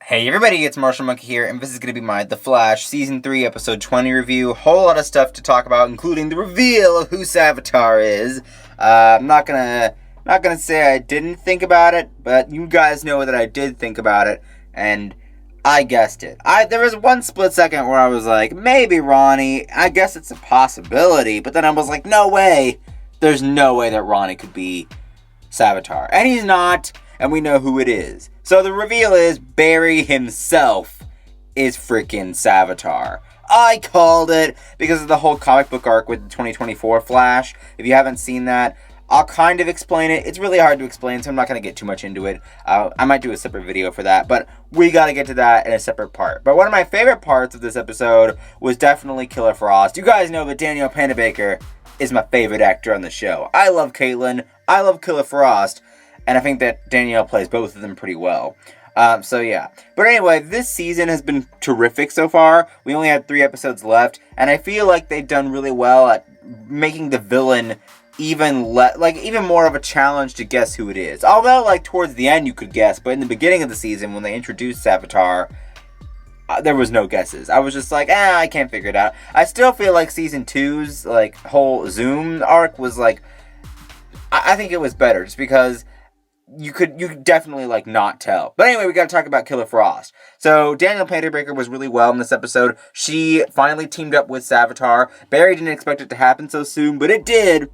Hey everybody, it's Marshall Monkey here, and this is going to be my The Flash Season 3 Episode 20 review. Whole lot of stuff to talk about, including the reveal of who Savitar is. I'm not gonna say I didn't think about it, but you guys know that I did think about it, and I guessed it. There was one split second where I was like, maybe Ronnie, I guess it's a possibility, but then I was like, no way. There's no way that Ronnie could be Savitar. And he's not, and we know who it is. So the reveal is Barry himself is freaking Savitar. I called it because of the whole comic book arc with the 2024 Flash. If you haven't seen that, I'll kind of explain it. It's really hard to explain, so I'm not going to get too much into it. I might do a separate video for that, but we got to get to that in a separate part. But one of my favorite parts of this episode was definitely Killer Frost. You guys know that Danielle Panabaker is my favorite actor on the show. I love Caitlin. I love Killer Frost. And I think that Danielle plays both of them pretty well. So yeah. But anyway, this season has been terrific so far. We only had 3 episodes left. And I feel like they've done really well at making the villain even more of a challenge to guess who it is. Although, towards the end you could guess. But in the beginning of the season, when they introduced Savitar, there was no guesses. I was just like, I can't figure it out. I still feel like Season 2's, whole Zoom arc was, I think it was better. Just because you could definitely not tell. But anyway, we got to talk about Killer Frost. So Danielle Panabaker was really well in this episode. She finally teamed up with Savitar. Barry didn't expect it to happen so soon, but it did.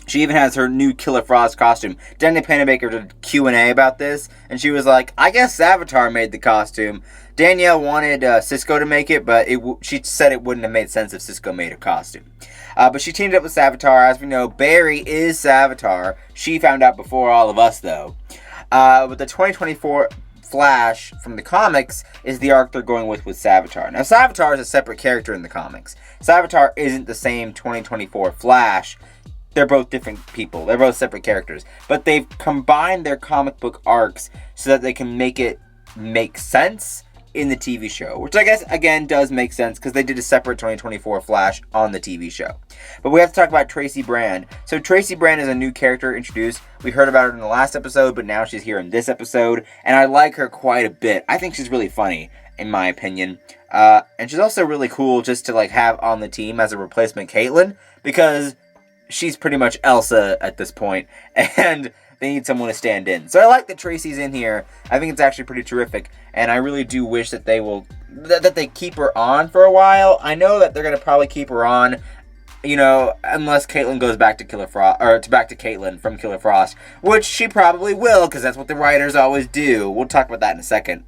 She even has her new Killer Frost costume. Danielle Panabaker did a Q&A about this, and she was like, I guess Savitar made the costume. Danielle wanted Cisco to make it, but she said it wouldn't have made sense if Cisco made a costume. But she teamed up with Savitar. As we know, Barry is Savitar. She found out before all of us, though. But the 2024 Flash from the comics is the arc they're going with Savitar. Now, Savitar is a separate character in the comics. Savitar isn't the same 2024 Flash. They're both different people. They're both separate characters. But they've combined their comic book arcs so that they can make it make sense in the TV show, which I guess, again, does make sense because they did a separate 2024 Flash on the TV show. But we have to talk about Tracey Brand. So Tracey Brand is a new character introduced. We heard about her in the last episode, but now she's here in this episode, and I like her quite a bit. I think she's really funny, in my opinion. And she's also really cool just to have on the team as a replacement Caitlin, because she's pretty much Elsa at this point, and they need someone to stand in. So I like that Tracey's in here. I think it's actually pretty terrific, and I really do wish that they keep her on for a while. I know that they're gonna probably keep her on, unless Caitlin goes back to Killer Frost, or back to Caitlin from Killer Frost, which she probably will, because that's what the writers always do. We'll talk about that in a second.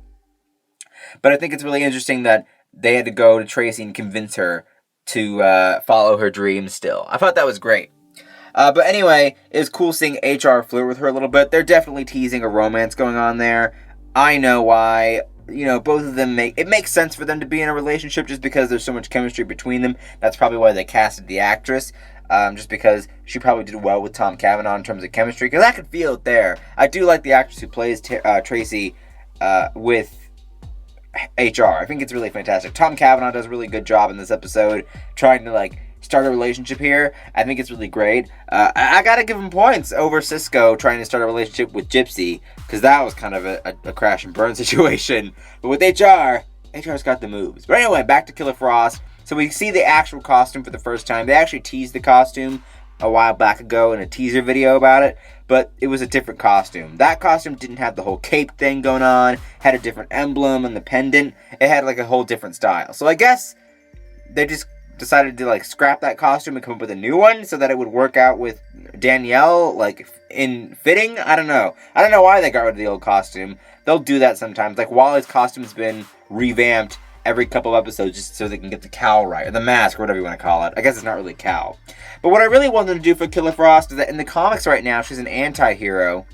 But I think it's really interesting that they had to go to Tracey and convince her to follow her dreams still. I thought that was great. But anyway, it was cool seeing HR flirt with her a little bit. They're definitely teasing a romance going on there. I know why. Both of them it makes sense for them to be in a relationship just because there's so much chemistry between them. That's probably why they casted the actress. Just because she probably did well with Tom Cavanaugh in terms of chemistry. Because I could feel it there. I do like the actress who plays Tracey with HR. I think it's really fantastic. Tom Cavanaugh does a really good job in this episode trying to start a relationship here. I think it's really great. I gotta give him points over Cisco trying to start a relationship with Gypsy, because that was kind of a crash and burn situation. But with HR's got the moves. But anyway, back to Killer Frost. So we see the actual costume for the first time. They actually teased the costume a while back ago in a teaser video about it, but it was a different costume. That costume didn't have the whole cape thing going on, had a different emblem and the pendant. It had a whole different style. So I guess they just decided to scrap that costume and come up with a new one so that it would work out with Danielle in fitting. I don't know why they got rid of the old costume. They'll do that sometimes. Wally's costume's been revamped every couple of episodes just so they can get the cowl right, or the mask, or whatever you want to call it. I guess it's not really cowl. But what I really want them to do for Killer Frost is that in the comics right now, she's an anti-hero.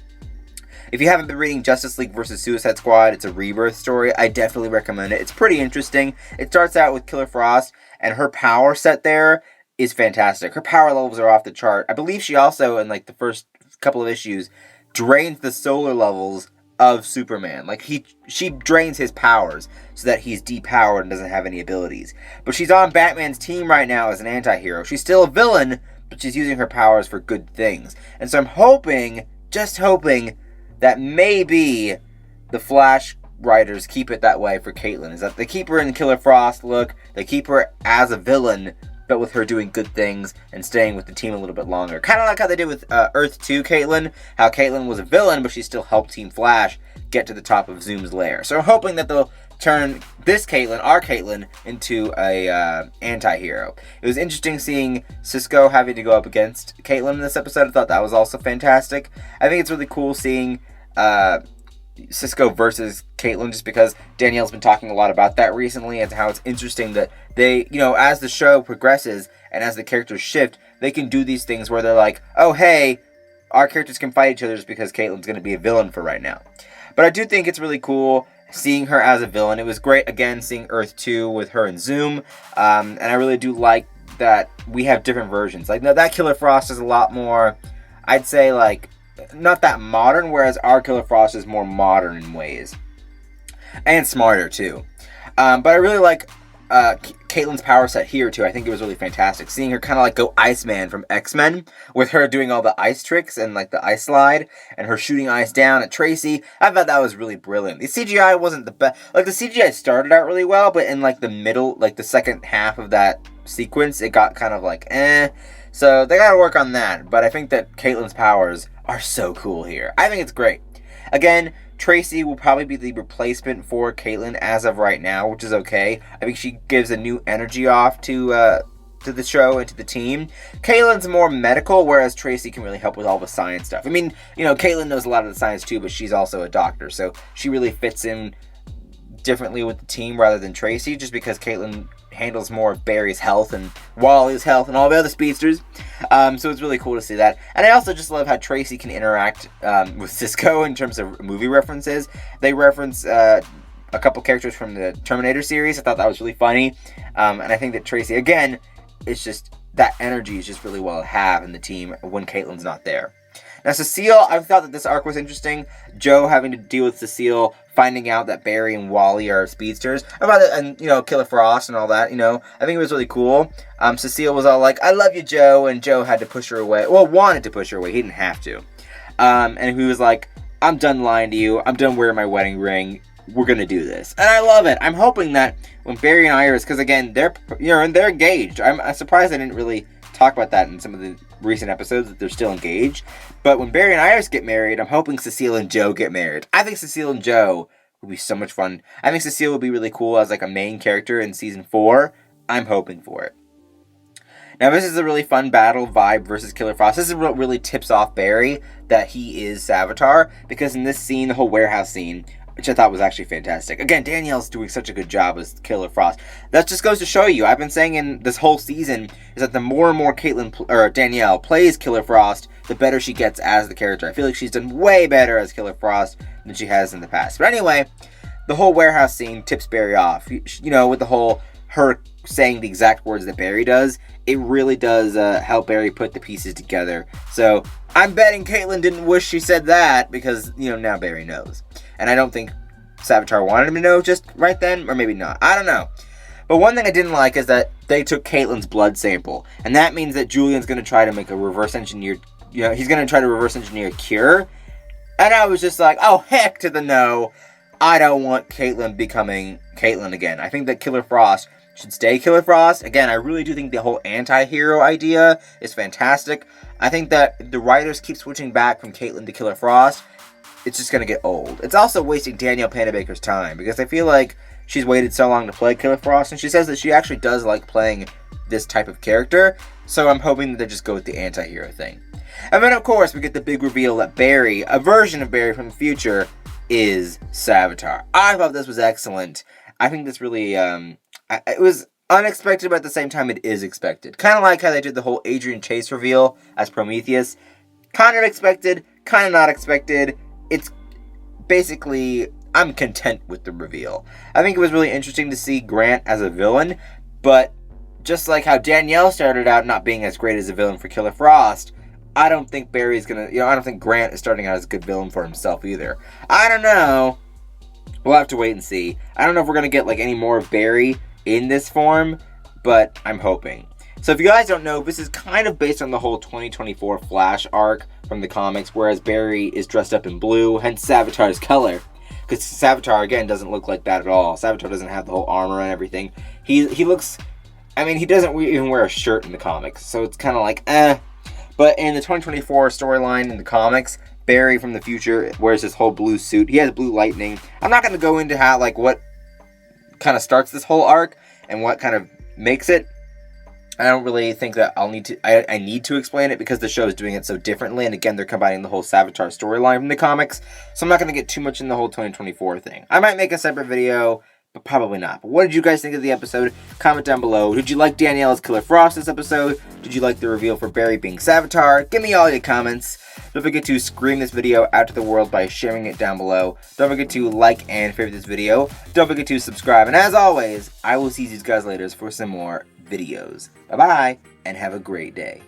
If you haven't been reading Justice League vs. Suicide Squad, it's a rebirth story. I definitely recommend it. It's pretty interesting. It starts out with Killer Frost, and her power set there is fantastic. Her power levels are off the chart. I believe she also, in the first couple of issues, drains the solar levels of Superman. She drains his powers so that he's depowered and doesn't have any abilities. But she's on Batman's team right now as an anti-hero. She's still a villain, but she's using her powers for good things. And so I'm hoping, just hoping, that maybe the Flash writers keep it that way for Caitlyn, is that they keep her in Killer Frost look, they keep her as a villain, but with her doing good things and staying with the team a little bit longer. Kind of like how they did with Earth 2 Caitlyn, how Caitlyn was a villain, but she still helped Team Flash get to the top of Zoom's lair. So I'm hoping that they'll turn this Caitlyn, our Caitlyn, into a anti-hero. It was interesting seeing Cisco having to go up against Caitlyn in this episode. I thought that was also fantastic. I think it's really cool seeing Cisco versus Caitlyn, just because Danielle's been talking a lot about that recently, and how it's interesting that they, as the show progresses and as the characters shift, they can do these things where they're like, oh hey, our characters can fight each other just because Caitlyn's going to be a villain for right now. But I do think it's really cool seeing her as a villain. It was great, again, seeing Earth 2 with her and Zoom, and I really do like that we have different versions. Like, now that Killer Frost is a lot more, I'd say, like, not that modern, whereas our Killer Frost is more modern in ways. And smarter, too. But I really like Caitlyn's power set here, too. I think it was really fantastic. Seeing her kind of like go Iceman from X-Men, with her doing all the ice tricks and like the ice slide, and her shooting ice down at Tracey. I thought that was really brilliant. The CGI wasn't the best. Like, the CGI started out really well, but in like the middle, like the second half of that sequence, it got kind of like, eh. So they gotta work on that. But I think that Caitlyn's powers are so cool here. I think it's great. Again, Tracey will probably be the replacement for Caitlyn as of right now, which is okay. I think she gives a new energy off to the show and to the team. Caitlyn's more medical, whereas Tracey can really help with all the science stuff. I mean, Caitlyn knows a lot of the science too, but she's also a doctor, so she really fits in differently with the team rather than Tracey, just because Caitlyn handles more of Barry's health and Wally's health and all the other speedsters. So it's really cool to see that. And I also just love how Tracey can interact with Cisco in terms of movie references. They reference a couple characters from the Terminator series. I thought that was really funny. And I think that Tracey, again, it's just, that energy is just really well to have in the team when Caitlyn's not there. Now, Cecile, I thought that this arc was interesting. Joe having to deal with Cecile, finding out that Barry and Wally are speedsters, and Killer Frost and all that. I think it was really cool. Cecile was all like, "I love you, Joe," and Joe had to push her away. Well, wanted to push her away. He didn't have to. And he was like, "I'm done lying to you. I'm done wearing my wedding ring. We're gonna do this," and I love it. I'm hoping that when Barry and Iris, because again, they're engaged. I'm surprised they didn't really talk about that in some of the recent episodes, that they're still engaged. But when Barry and Iris get married, I'm hoping Cecile and Joe get married. I think Cecile and Joe will be so much fun. I think Cecile will be really cool as like a main character in season 4. I'm hoping for it. Now, this is a really fun battle, Vibe versus Killer Frost. This is what really tips off Barry that he is Savitar, because in this scene, the whole warehouse scene, which I thought was actually fantastic. Again, Danielle's doing such a good job as Killer Frost. That just goes to show you, I've been saying in this whole season, is that the more and more Danielle plays Killer Frost, the better she gets as the character. I feel like she's done way better as Killer Frost than she has in the past. But anyway, the whole warehouse scene tips Barry off. With the whole, her saying the exact words that Barry does, it really does help Barry put the pieces together. So, I'm betting Caitlyn didn't wish she said that, because, now Barry knows. And I don't think Savitar wanted him to know just right then, or maybe not. I don't know. But one thing I didn't like is that they took Caitlyn's blood sample. And that means that Julian's going to try to make a reverse engineered, he's going to try to reverse engineer a cure. And I was just like, oh, heck to the no. I don't want Caitlyn becoming Caitlyn again. I think that Killer Frost should stay Killer Frost. Again, I really do think the whole anti-hero idea is fantastic. I think that the writers keep switching back from Caitlyn to Killer Frost. It's just going to get old. It's also wasting Danielle Panabaker's time, because I feel like she's waited so long to play Killer Frost, and she says that she actually does like playing this type of character, so I'm hoping that they just go with the anti-hero thing. And then, of course, we get the big reveal that Barry, a version of Barry from the future, is Savitar. I thought this was excellent. I think this really, it was unexpected, but at the same time, it is expected. Kind of like how they did the whole Adrian Chase reveal as Prometheus. Kind of expected, kind of not expected. It's basically, I'm content with the reveal. I think it was really interesting to see Grant as a villain, but just like how Danielle started out not being as great as a villain for Killer Frost, I don't think Barry's gonna, I don't think Grant is starting out as a good villain for himself either. I don't know. We'll have to wait and see. I don't know if we're gonna get like any more of Barry in this form, but I'm hoping. So if you guys don't know, this is kind of based on the whole 2024 Flash arc from the comics, whereas Barry is dressed up in blue, hence Savitar's color. Because Savitar, again, doesn't look like that at all. Savitar doesn't have the whole armor and everything. He looks... I mean, he doesn't even wear a shirt in the comics, so it's kind of like, eh. But in the 2024 storyline in the comics, Barry from the future wears this whole blue suit. He has blue lightning. I'm not going to go into how, like, what kind of starts this whole arc and what kind of makes it. I don't really think that I need to explain it because the show is doing it so differently. And again, they're combining the whole Savitar storyline from the comics. So I'm not going to get too much in the whole 2024 thing. I might make a separate video, but probably not. But what did you guys think of the episode? Comment down below. Did you like Danielle as Killer Frost this episode? Did you like the reveal for Barry being Savitar? Give me all your comments. Don't forget to scream this video out to the world by sharing it down below. Don't forget to like and favorite this video. Don't forget to subscribe. And as always, I will see you guys later for some more videos. Bye-bye, and have a great day.